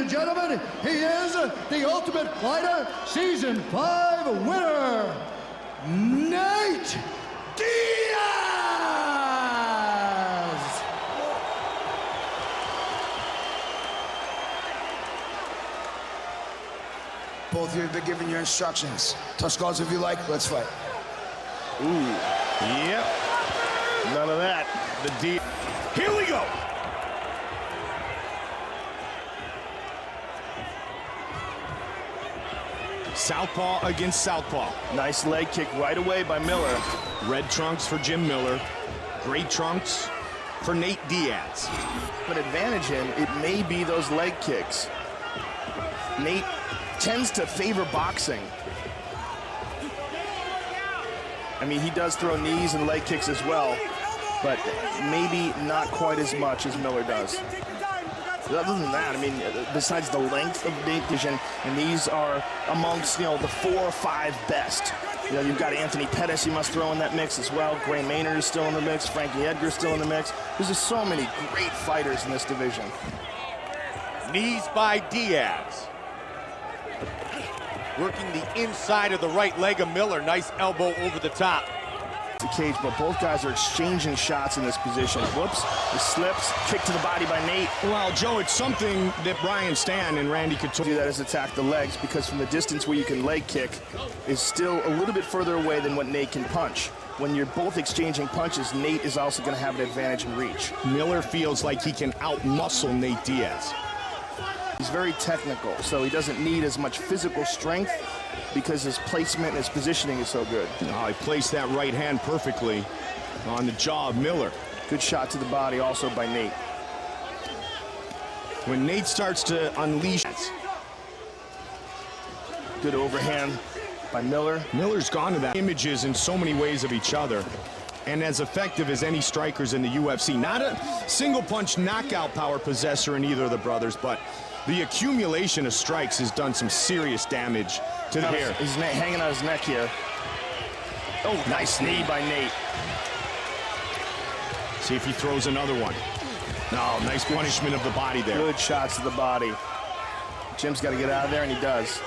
and gentlemen, he is the Ultimate Fighter Season 5 winner, Nate Diaz! Both of you have been given your instructions. Touch gloves if you like, let's fight. Ooh, yep. None of that. The D. Here we go. Southpaw against southpaw. Nice leg kick right away by Miller. Red trunks for Jim Miller. Gray trunks for Nate Diaz. But advantage him, it may be those leg kicks. Nate tends to favor boxing. I mean, he does throw knees and leg kicks as well, but maybe not quite as much as Miller does. Other than that, I mean, besides the length of Nate division, and these are amongst, the 4 or 5 best. You've got Anthony Pettis you must throw in that mix as well. Gray Maynard is still in the mix. Frankie Edgar's still in the mix. There's just so many great fighters in this division. Knees by Diaz. Working the inside of the right leg of Miller. Nice elbow over the top. The cage, but both guys are exchanging shots in this position. Whoops, it slips, kick to the body by Nate. Well, Joe, it's something that Brian Stan and Randy could do, that is attack the legs, because from the distance where you can leg kick is still a little bit further away than what Nate can punch. When you're both exchanging punches, Nate is also going to have an advantage in reach. Miller feels like he can out-muscle Nate Diaz. He's very technical, so he doesn't need as much physical strength because his placement and his positioning is so good. Oh, he placed that right hand perfectly on the jaw of Miller. Good shot to the body also by Nate. When Nate starts to unleash, good overhand by Miller. Miller's gone to that. Images in so many ways of each other, and as effective as any strikers in the UFC. Not a single punch knockout power possessor in either of the brothers, but the accumulation of strikes has done some serious damage to the hair. He's hanging on his neck here. Oh, nice knee by Nate. See if he throws another one. No, nice punishment of the body there. Good shots to the body. Jim's got to get out of there, and he does.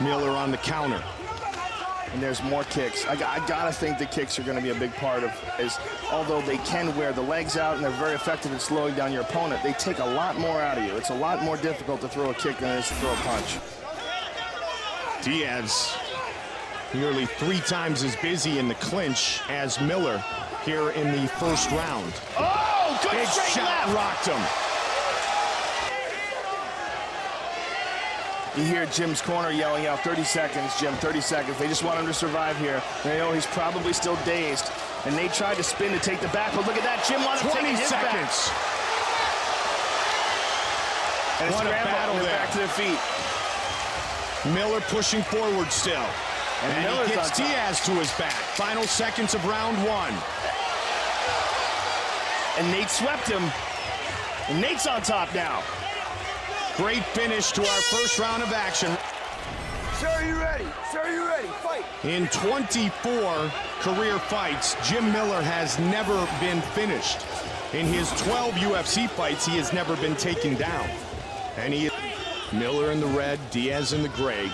Miller on the counter. And there's more kicks. I gotta think the kicks are gonna be a big part of this. Although they can wear the legs out and they're very effective in slowing down your opponent, they take a lot more out of you. It's a lot more difficult to throw a kick than it is to throw a punch. Diaz, nearly 3 times as busy in the clinch as Miller here in the first round. Oh, good big shot, left. Rocked him. You hear Jim's corner yelling out, 30 seconds, Jim, 30 seconds. They just want him to survive here. They know he's probably still dazed. And they tried to spin to take the back, but look at that. Jim wanted to take his seconds. Back. And what a battle there. Back to their feet. Miller pushing forward still. And he gets Diaz to his back. Final seconds of round 1. And Nate swept him. And Nate's on top now. Great finish to our first round of action. Sir, are you ready? Sir, are you ready? Fight! In 24 career fights, Jim Miller has never been finished. In his 12 UFC fights, he has never been taken down. And he is Miller in the red, Diaz in the gray.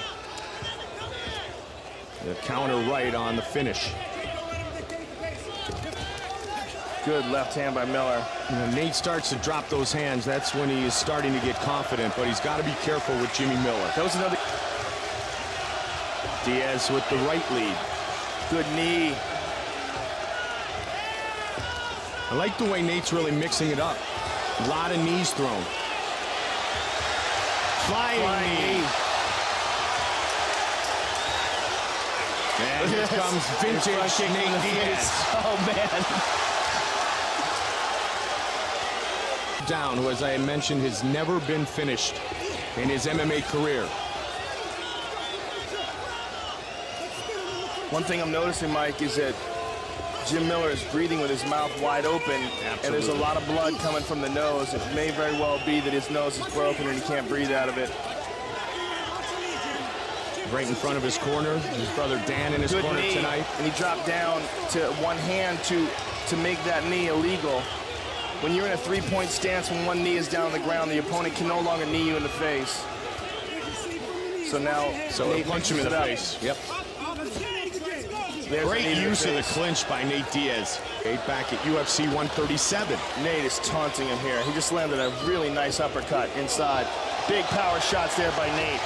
The counter right on the finish. Good left hand by Miller. When Nate starts to drop those hands, that's when he is starting to get confident, but he's got to be careful with Jimmy Miller. That was another. Diaz with the right lead. Good knee. I like the way Nate's really mixing it up. A lot of knees thrown. Flying knee. And here comes vintage Nate Diaz. Oh, man. Down, who, as I mentioned, has never been finished in his MMA career. One thing I'm noticing, Mike, is that Jim Miller is breathing with his mouth wide open. Absolutely. And there's a lot of blood coming from the nose. It may very well be that his nose is broken and he can't breathe out of it. Right in front of his corner, his brother Dan in his corner tonight. And he dropped down to one hand to make that knee illegal. When you're in a three-point stance, when one knee is down on the ground, the opponent can no longer knee you in the face. So now, they Nate punch him in the face. Yep. There's Great use of the clinch by Nate Diaz. Back at UFC 137. Nate is taunting him here. He just landed a really nice uppercut inside. Big power shots there by Nate.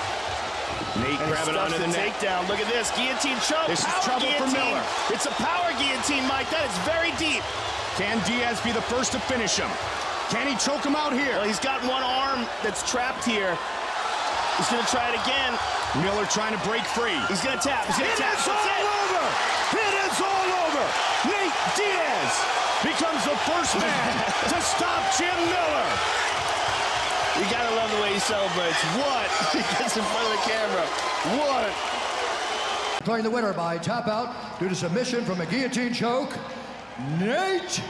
Nate grabbing onto the neck. Takedown. Look at this. Guillotine choke. This is trouble for Miller. It's a power guillotine, Mike. That is very deep. Can Diaz be the first to finish him? Can he choke him out here? Well, he's got one arm that's trapped here. He's going to try it again. Miller trying to break free. He's going to tap. He's going to tap. It's all over. It is all over. Nate Diaz becomes the first man to stop Jim Miller. You got to love the way he celebrates. What? He gets in front of the camera. What? Declaring the winner by tap out due to submission from a guillotine choke, Nate